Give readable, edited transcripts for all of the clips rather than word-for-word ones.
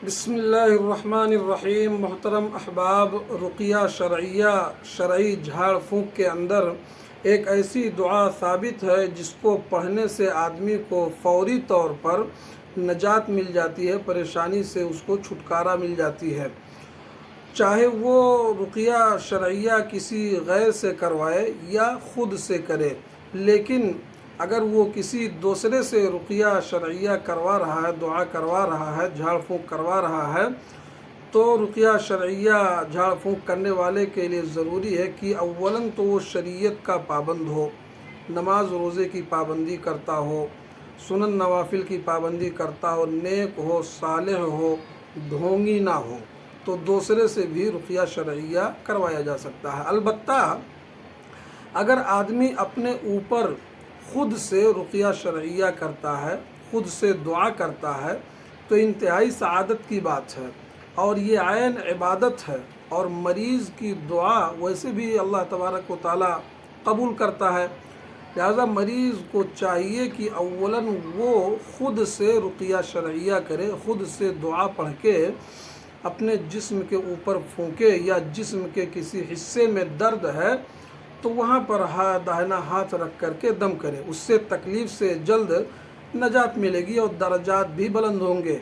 بسم اللہ الرحمن الرحیم۔ محترم احباب، رقیہ شرعیہ شرعی جھاڑ پھونک کے اندر ایک ایسی دعا ثابت ہے جس کو پڑھنے سے آدمی کو فوری طور پر نجات مل جاتی ہے، پریشانی سے اس کو چھٹکارا مل جاتی ہے، چاہے وہ رقیہ شرعیہ کسی غیر سے کروائے یا خود سے کرے۔ لیکن اگر وہ کسی دوسرے سے رقیہ شرعیہ کروا رہا ہے، دعا کروا رہا ہے، جھاڑ پھونک کروا رہا ہے، تو رقیہ شرعیہ جھاڑ پھونک کرنے والے کے لیے ضروری ہے کہ اولاً تو وہ شریعت کا پابند ہو، نماز روزے کی پابندی کرتا ہو، سنن نوافل کی پابندی کرتا ہو، نیک ہو، صالح ہو، ڈھونگی نہ ہو، تو دوسرے سے بھی رقیہ شرعیہ کروایا جا سکتا ہے۔ البتہ اگر آدمی اپنے اوپر خود سے رقیہ شرعیہ کرتا ہے، خود سے دعا کرتا ہے، تو انتہائی سعادت کی بات ہے اور یہ عین عبادت ہے، اور مریض کی دعا ویسے بھی اللہ تبارک و تعالی قبول کرتا ہے۔ لہذا مریض کو چاہیے کہ اولاً وہ خود سے رقیہ شرعیہ کرے، خود سے دعا پڑھ کے اپنے جسم کے اوپر پھونکے، یا جسم کے کسی حصے میں درد ہے تو وہاں پر داہنا ہاتھ رکھ کر کے دم کرے، اس سے تکلیف سے جلد نجات ملے گی اور درجات بھی بلند ہوں گے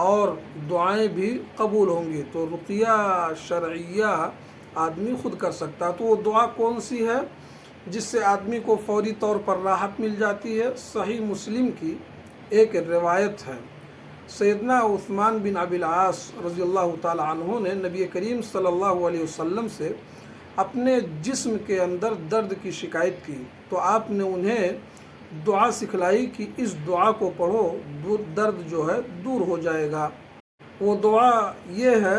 اور دعائیں بھی قبول ہوں گی۔ تو رقیہ شرعیہ آدمی خود کر سکتا ہے۔ تو وہ دعا کون سی ہے جس سے آدمی کو فوری طور پر راحت مل جاتی ہے؟ صحیح مسلم کی ایک روایت ہے، سیدنا عثمان بن ابی العاص رضی اللہ تعالی عنہ نے نبی کریم صلی اللہ علیہ وسلم سے اپنے جسم کے اندر درد کی شکایت کی، تو آپ نے انہیں دعا سکھلائی کہ اس دعا کو پڑھو، درد جو ہے دور ہو جائے گا۔ وہ دعا یہ ہے،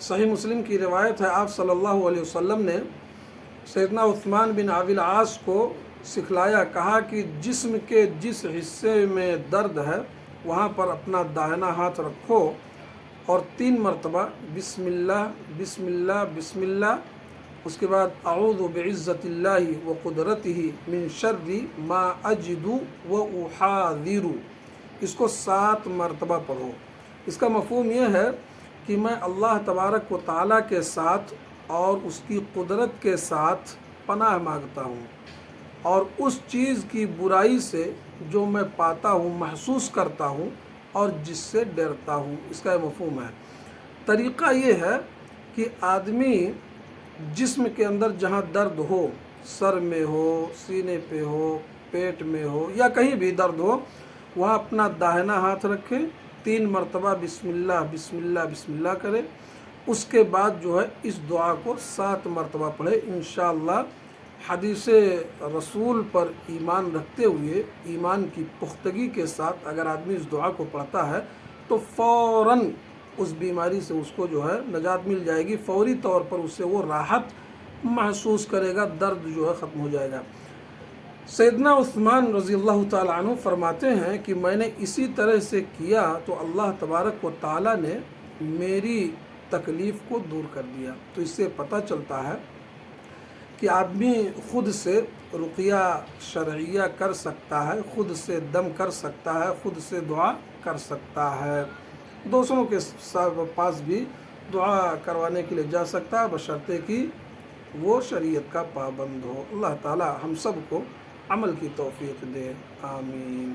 صحیح مسلم کی روایت ہے، آپ صلی اللہ علیہ وسلم نے سیدنا عثمان بن ابی العاص کو سکھلایا، کہا کہ جسم کے جس حصے میں درد ہے وہاں پر اپنا داہنا ہاتھ رکھو اور 3 مرتبہ بسم اللہ بسم اللہ بسم اللہ، اس کے بعد اعوذ بعزت اللہ و قدرتہ من شر ما اجد و احاذر، اس کو 7 مرتبہ پڑھو۔ اس کا مفہوم یہ ہے کہ میں اللہ تبارک و تعالیٰ کے ساتھ اور اس کی قدرت کے ساتھ پناہ مانگتا ہوں، اور اس چیز کی برائی سے جو میں پاتا ہوں، محسوس کرتا ہوں اور جس سے ڈرتا ہوں۔ اس کا یہ مفہوم ہے۔ طریقہ یہ ہے کہ آدمی جسم کے اندر جہاں درد ہو، سر میں ہو، سینے پہ ہو، پیٹ میں ہو، یا کہیں بھی درد ہو، وہاں اپنا داہنا ہاتھ رکھے، 3 مرتبہ بسم اللہ بسم اللہ بسم اللہ کرے، اس کے بعد جو ہے اس دعا کو 7 مرتبہ پڑھے۔ انشاءاللہ حدیث رسول پر ایمان رکھتے ہوئے، ایمان کی پختگی کے ساتھ اگر آدمی اس دعا کو پڑھتا ہے تو فوراً اس بیماری سے اس کو جو ہے نجات مل جائے گی، فوری طور پر اس سے وہ راحت محسوس کرے گا، درد جو ہے ختم ہو جائے گا۔ سیدنا عثمان رضی اللہ تعالیٰ عنہ فرماتے ہیں کہ میں نے اسی طرح سے کیا تو اللہ تبارک و تعالیٰ نے میری تکلیف کو دور کر دیا۔ تو اس سے پتہ چلتا ہے کہ آدمی خود سے رقیہ شرعیہ کر سکتا ہے، خود سے دم کر سکتا ہے، خود سے دعا کر سکتا ہے، دوسروں کے پاس بھی دعا کروانے کے لیے جا سکتا ہے، بشرطے کہ وہ شریعت کا پابند ہو۔ اللہ تعالی ہم سب کو عمل کی توفیق دے، آمین۔